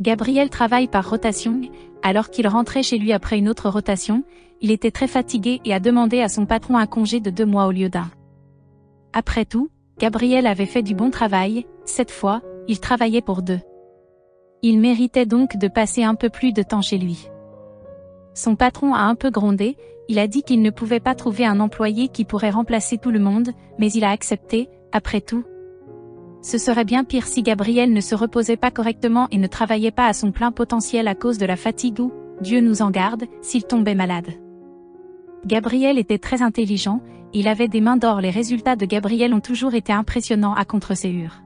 Gabriel travaille par rotation, alors qu'il rentrait chez lui après une autre rotation, il était très fatigué et a demandé à son patron un congé de 2 mois au lieu d'1. Après tout, Gabriel avait fait du bon travail, cette fois, il travaillait pour 2. Il méritait donc de passer un peu plus de temps chez lui. Son patron a un peu grondé, il a dit qu'il ne pouvait pas trouver un employé qui pourrait remplacer tout le monde, mais il a accepté, après tout. Ce serait bien pire si Gabriel ne se reposait pas correctement et ne travaillait pas à son plein potentiel à cause de la fatigue ou, Dieu nous en garde, s'il tombait malade. Gabriel était très intelligent, il avait des mains d'or. Les résultats de Gabriel ont toujours été impressionnants à contre-séure.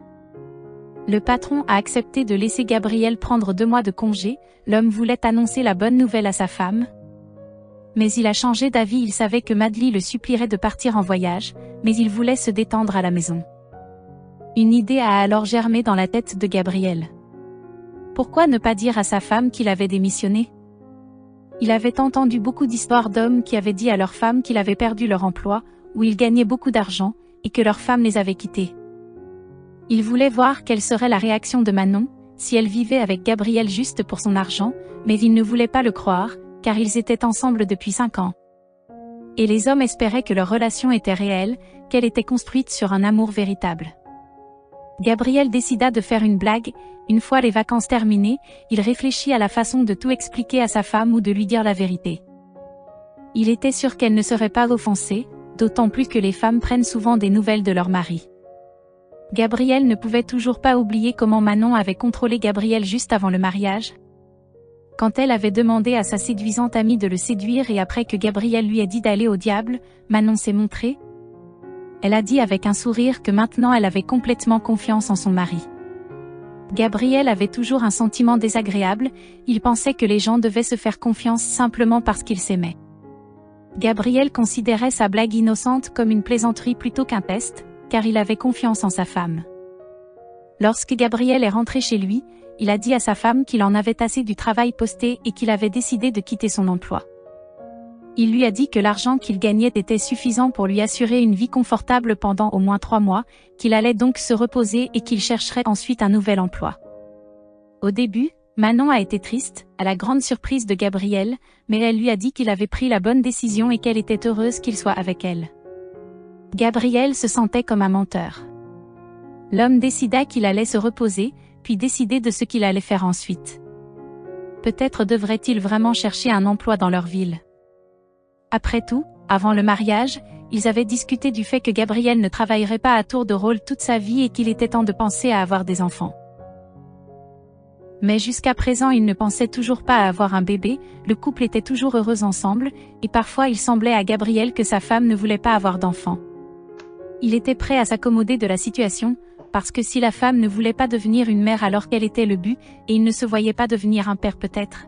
Le patron a accepté de laisser Gabriel prendre 2 mois de congé, l'homme voulait annoncer la bonne nouvelle à sa femme. Mais il a changé d'avis, il savait que Madly le supplierait de partir en voyage, mais il voulait se détendre à la maison. Une idée a alors germé dans la tête de Gabriel. Pourquoi ne pas dire à sa femme qu'il avait démissionné? Il avait entendu beaucoup d'histoires d'hommes qui avaient dit à leurs femmes qu'ils avaient perdu leur emploi, où ils gagnaient beaucoup d'argent, et que leurs femmes les avaient quittés. Il voulait voir quelle serait la réaction de Manon, si elle vivait avec Gabriel juste pour son argent, mais il ne voulait pas le croire, car ils étaient ensemble depuis 5 ans. Et les hommes espéraient que leur relation était réelle, qu'elle était construite sur un amour véritable. Gabriel décida de faire une blague. Une fois les vacances terminées, il réfléchit à la façon de tout expliquer à sa femme ou de lui dire la vérité. Il était sûr qu'elle ne serait pas offensée, d'autant plus que les femmes prennent souvent des nouvelles de leur mari. Gabriel ne pouvait toujours pas oublier comment Manon avait contrôlé Gabriel juste avant le mariage. Quand elle avait demandé à sa séduisante amie de le séduire et après que Gabriel lui a dit d'aller au diable, Manon s'est montrée. Elle a dit avec un sourire que maintenant elle avait complètement confiance en son mari. Gabriel avait toujours un sentiment désagréable, il pensait que les gens devaient se faire confiance simplement parce qu'ils s'aimaient. Gabriel considérait sa blague innocente comme une plaisanterie plutôt qu'un test, car il avait confiance en sa femme. Lorsque Gabriel est rentré chez lui, il a dit à sa femme qu'il en avait assez du travail posté et qu'il avait décidé de quitter son emploi. Il lui a dit que l'argent qu'il gagnait était suffisant pour lui assurer une vie confortable pendant au moins 3 mois, qu'il allait donc se reposer et qu'il chercherait ensuite un nouvel emploi. Au début, Manon a été triste, à la grande surprise de Gabriel, mais elle lui a dit qu'il avait pris la bonne décision et qu'elle était heureuse qu'il soit avec elle. Gabriel se sentait comme un menteur. L'homme décida qu'il allait se reposer, puis décider de ce qu'il allait faire ensuite. Peut-être devrait-il vraiment chercher un emploi dans leur ville. Après tout, avant le mariage, ils avaient discuté du fait que Gabriel ne travaillerait pas à tour de rôle toute sa vie et qu'il était temps de penser à avoir des enfants. Mais jusqu'à présent ils ne pensaient toujours pas à avoir un bébé, le couple était toujours heureux ensemble, et parfois il semblait à Gabriel que sa femme ne voulait pas avoir d'enfants. Il était prêt à s'accommoder de la situation, parce que si la femme ne voulait pas devenir une mère alors quel était le but, et il ne se voyait pas devenir un père peut-être.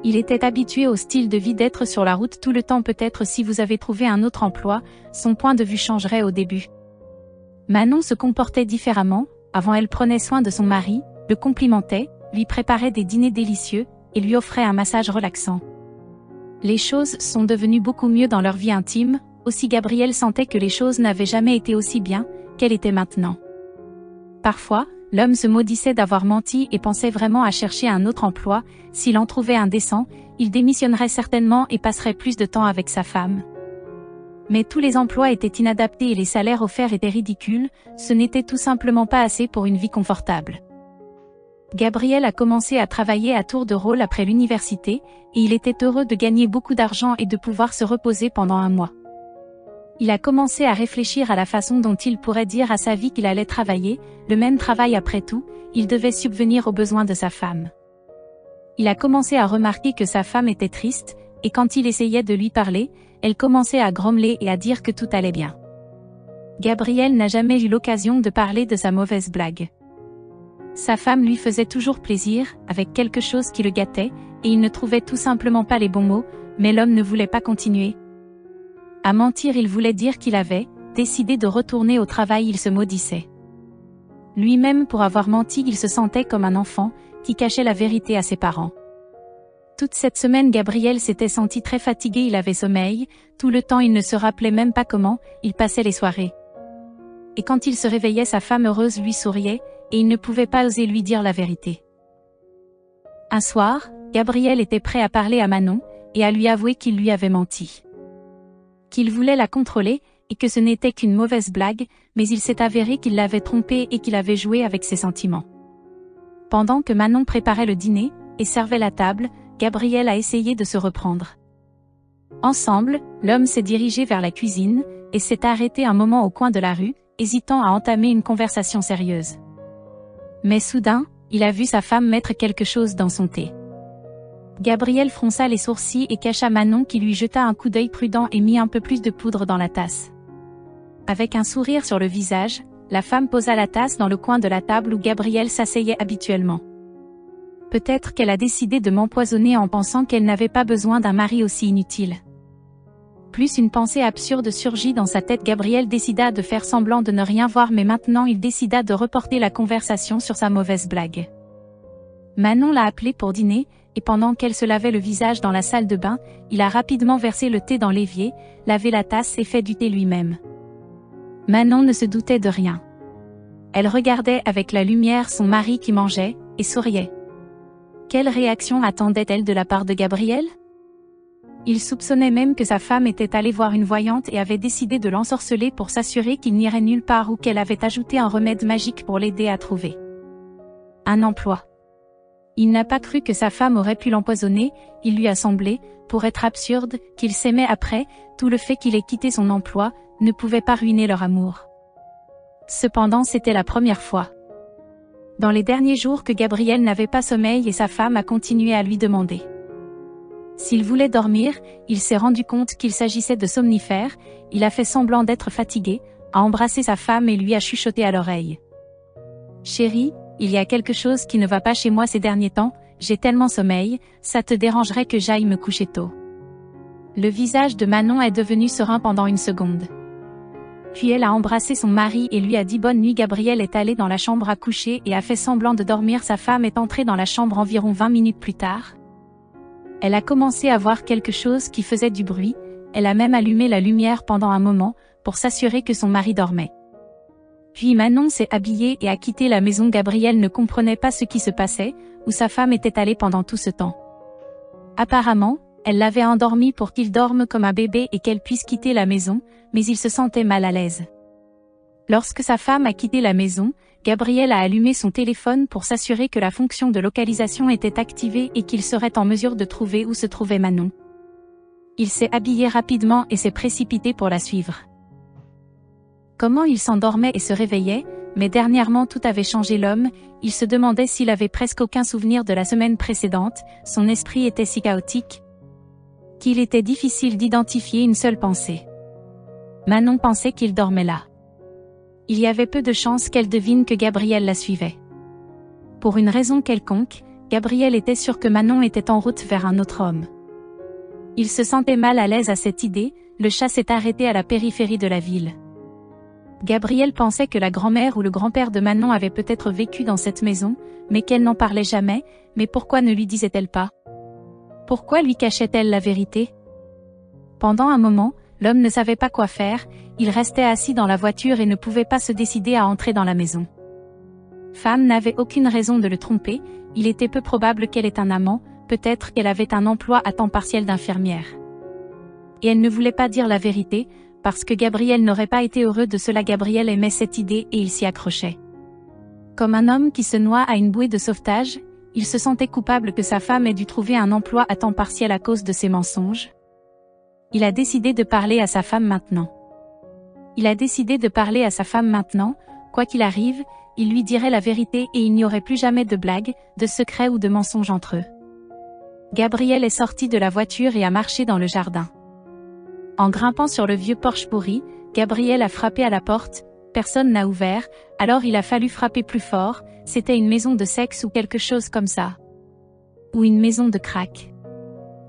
Il était habitué au style de vie d'être sur la route tout le temps. Peut-être si vous avez trouvé un autre emploi, son point de vue changerait au début. Manon se comportait différemment, avant elle prenait soin de son mari, le complimentait, lui préparait des dîners délicieux, et lui offrait un massage relaxant. Les choses sont devenues beaucoup mieux dans leur vie intime, aussi Gabriel sentait que les choses n'avaient jamais été aussi bien, qu'elles étaient maintenant. Parfois, l'homme se maudissait d'avoir menti et pensait vraiment à chercher un autre emploi. S'il en trouvait un décent, il démissionnerait certainement et passerait plus de temps avec sa femme. Mais tous les emplois étaient inadaptés et les salaires offerts étaient ridicules, ce n'était tout simplement pas assez pour une vie confortable. Gabriel a commencé à travailler à tour de rôle après l'université, et il était heureux de gagner beaucoup d'argent et de pouvoir se reposer pendant 1 mois. Il a commencé à réfléchir à la façon dont il pourrait dire à sa vie qu'il allait travailler, le même travail après tout, il devait subvenir aux besoins de sa femme. Il a commencé à remarquer que sa femme était triste, et quand il essayait de lui parler, elle commençait à grommeler et à dire que tout allait bien. Gabriel n'a jamais eu l'occasion de parler de sa mauvaise blague. Sa femme lui faisait toujours plaisir, avec quelque chose qui le gâtait, et il ne trouvait tout simplement pas les bons mots, mais l'homme ne voulait pas continuer. À mentir il voulait dire qu'il avait décidé de retourner au travail, il se maudissait. Lui-même pour avoir menti il se sentait comme un enfant, qui cachait la vérité à ses parents. Toute cette semaine Gabriel s'était senti très fatigué, il avait sommeil, tout le temps il ne se rappelait même pas comment il passait les soirées. Et quand il se réveillait sa femme heureuse lui souriait, et il ne pouvait pas oser lui dire la vérité. Un soir, Gabriel était prêt à parler à Manon, et à lui avouer qu'il lui avait menti. Qu'il voulait la contrôler, et que ce n'était qu'une mauvaise blague, mais il s'est avéré qu'il l'avait trompée et qu'il avait joué avec ses sentiments. Pendant que Manon préparait le dîner, et servait la table, Gabriel a essayé de se reprendre. Ensemble, l'homme s'est dirigé vers la cuisine, et s'est arrêté un moment au coin de la rue, hésitant à entamer une conversation sérieuse. Mais soudain, il a vu sa femme mettre quelque chose dans son thé. Gabriel fronça les sourcils et cacha Manon qui lui jeta un coup d'œil prudent et mit un peu plus de poudre dans la tasse. Avec un sourire sur le visage, la femme posa la tasse dans le coin de la table où Gabriel s'asseyait habituellement. Peut-être qu'elle a décidé de m'empoisonner en pensant qu'elle n'avait pas besoin d'un mari aussi inutile. Plus une pensée absurde surgit dans sa tête. Gabriel décida de faire semblant de ne rien voir, mais maintenant il décida de reporter la conversation sur sa mauvaise blague. Manon l'a appelé pour dîner, et pendant qu'elle se lavait le visage dans la salle de bain, il a rapidement versé le thé dans l'évier, lavé la tasse et fait du thé lui-même. Manon ne se doutait de rien. Elle regardait avec la lumière son mari qui mangeait, et souriait. Quelle réaction attendait-elle de la part de Gabriel ? Il soupçonnait même que sa femme était allée voir une voyante et avait décidé de l'ensorceler pour s'assurer qu'il n'irait nulle part, ou qu'elle avait ajouté un remède magique pour l'aider à trouver un emploi. Il n'a pas cru que sa femme aurait pu l'empoisonner. Il lui a semblé, pour être absurde, qu'il s'aimait. Après tout, le fait qu'il ait quitté son emploi ne pouvait pas ruiner leur amour. Cependant, c'était la première fois dans les derniers jours que Gabriel n'avait pas sommeil, et sa femme a continué à lui demander s'il voulait dormir. Il s'est rendu compte qu'il s'agissait de somnifères. Il a fait semblant d'être fatigué, a embrassé sa femme et lui a chuchoté à l'oreille. « Chérie, il y a quelque chose qui ne va pas chez moi ces derniers temps, j'ai tellement sommeil, ça te dérangerait que j'aille me coucher tôt ?» Le visage de Manon est devenu serein pendant une seconde. Puis elle a embrassé son mari et lui a dit bonne nuit. Gabriel est allé dans la chambre à coucher et a fait semblant de dormir. Sa femme est entrée dans la chambre environ 20 minutes plus tard. Elle a commencé à voir quelque chose qui faisait du bruit. Elle a même allumé la lumière pendant un moment, pour s'assurer que son mari dormait. Puis Manon s'est habillée et a quitté la maison. Gabriel ne comprenait pas ce qui se passait, où sa femme était allée pendant tout ce temps. Apparemment, elle l'avait endormi pour qu'il dorme comme un bébé et qu'elle puisse quitter la maison, mais il se sentait mal à l'aise. Lorsque sa femme a quitté la maison, Gabriel a allumé son téléphone pour s'assurer que la fonction de localisation était activée et qu'il serait en mesure de trouver où se trouvait Manon. Il s'est habillé rapidement et s'est précipité pour la suivre. Comment il s'endormait et se réveillait, mais dernièrement tout avait changé. L'homme, il se demandait s'il avait presque aucun souvenir de la semaine précédente. Son esprit était si chaotique qu'il était difficile d'identifier une seule pensée. Manon pensait qu'il dormait là. Il y avait peu de chances qu'elle devine que Gabriel la suivait. Pour une raison quelconque, Gabriel était sûr que Manon était en route vers un autre homme. Il se sentait mal à l'aise à cette idée. Le chat s'est arrêté à la périphérie de la ville. Gabriel pensait que la grand-mère ou le grand-père de Manon avait peut-être vécu dans cette maison, mais qu'elle n'en parlait jamais. Mais pourquoi ne lui disait-elle pas ? Pourquoi lui cachait-elle la vérité ? Pendant un moment, l'homme ne savait pas quoi faire. Il restait assis dans la voiture et ne pouvait pas se décider à entrer dans la maison. Femme n'avait aucune raison de le tromper. Il était peu probable qu'elle ait un amant. Peut-être qu'elle avait un emploi à temps partiel d'infirmière. Et elle ne voulait pas dire la vérité, parce que Gabriel n'aurait pas été heureux de cela. Gabriel aimait cette idée et il s'y accrochait. Comme un homme qui se noie à une bouée de sauvetage, il se sentait coupable que sa femme ait dû trouver un emploi à temps partiel à cause de ses mensonges. Il a décidé de parler à sa femme maintenant. Quoi qu'il arrive, il lui dirait la vérité et il n'y aurait plus jamais de blagues, de secrets ou de mensonges entre eux. Gabriel est sorti de la voiture et a marché dans le jardin. En grimpant sur le vieux porche pourri, Gabriel a frappé à la porte. Personne n'a ouvert, alors il a fallu frapper plus fort. C'était une maison de sexe ou quelque chose comme ça. Ou une maison de crack.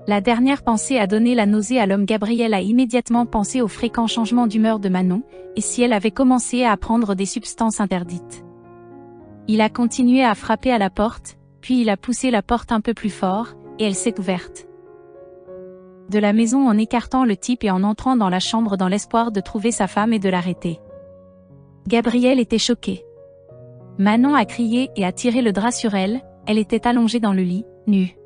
La dernière pensée a donné la nausée à l'homme. Gabriel a immédiatement pensé aux fréquents changements d'humeur de Manon, et si elle avait commencé à prendre des substances interdites. Il a continué à frapper à la porte, puis il a poussé la porte un peu plus fort, et elle s'est ouverte de la maison en écartant le type et en entrant dans la chambre dans l'espoir de trouver sa femme et de l'arrêter. Gabriel était choqué. Manon a crié et a tiré le drap sur elle Elle était allongée dans le lit, nue.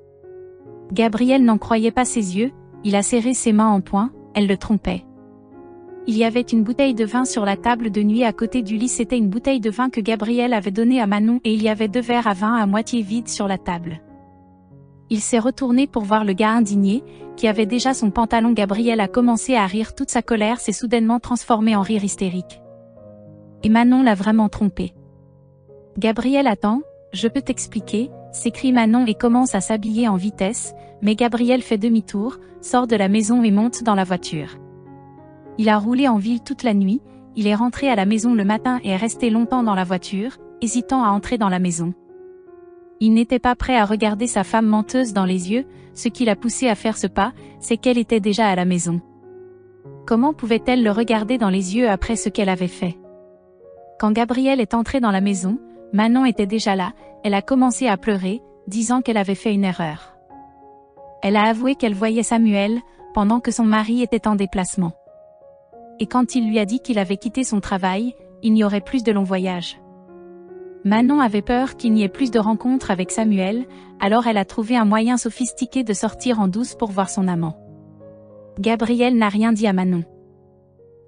Gabriel n'en croyait pas ses yeux, il a serré ses mains en poing, elle le trompait. Il y avait une bouteille de vin sur la table de nuit à côté du lit. C'était une bouteille de vin que Gabriel avait donnée à Manon et il y avait 2 verres à vin à moitié vides sur la table. Il s'est retourné pour voir le gars indigné, qui avait déjà son pantalon. Gabriel a commencé à rire, toute sa colère s'est soudainement transformée en rire hystérique. Et Manon l'a vraiment trompé. Gabriel attend, je peux t'expliquer, s'écrie Manon et commence à s'habiller en vitesse, mais Gabriel fait demi-tour, sort de la maison et monte dans la voiture. Il a roulé en ville toute la nuit, il est rentré à la maison le matin et est resté longtemps dans la voiture, hésitant à entrer dans la maison. Il n'était pas prêt à regarder sa femme menteuse dans les yeux, ce qui l'a poussé à faire ce pas, c'est qu'elle était déjà à la maison. Comment pouvait-elle le regarder dans les yeux après ce qu'elle avait fait? Quand Gabriel est entré dans la maison, Manon était déjà là, elle a commencé à pleurer, disant qu'elle avait fait une erreur. Elle a avoué qu'elle voyait Samuel, pendant que son mari était en déplacement. Et quand il lui a dit qu'il avait quitté son travail, il n'y aurait plus de longs voyages. Manon avait peur qu'il n'y ait plus de rencontres avec Samuel, alors elle a trouvé un moyen sophistiqué de sortir en douce pour voir son amant. Gabriel n'a rien dit à Manon.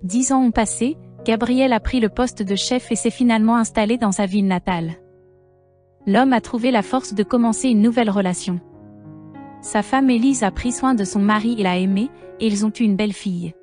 10 ans ont passé, Gabriel a pris le poste de chef et s'est finalement installé dans sa ville natale. L'homme a trouvé la force de commencer une nouvelle relation. Sa femme Élise a pris soin de son mari et l'a aimé, et ils ont eu une belle fille.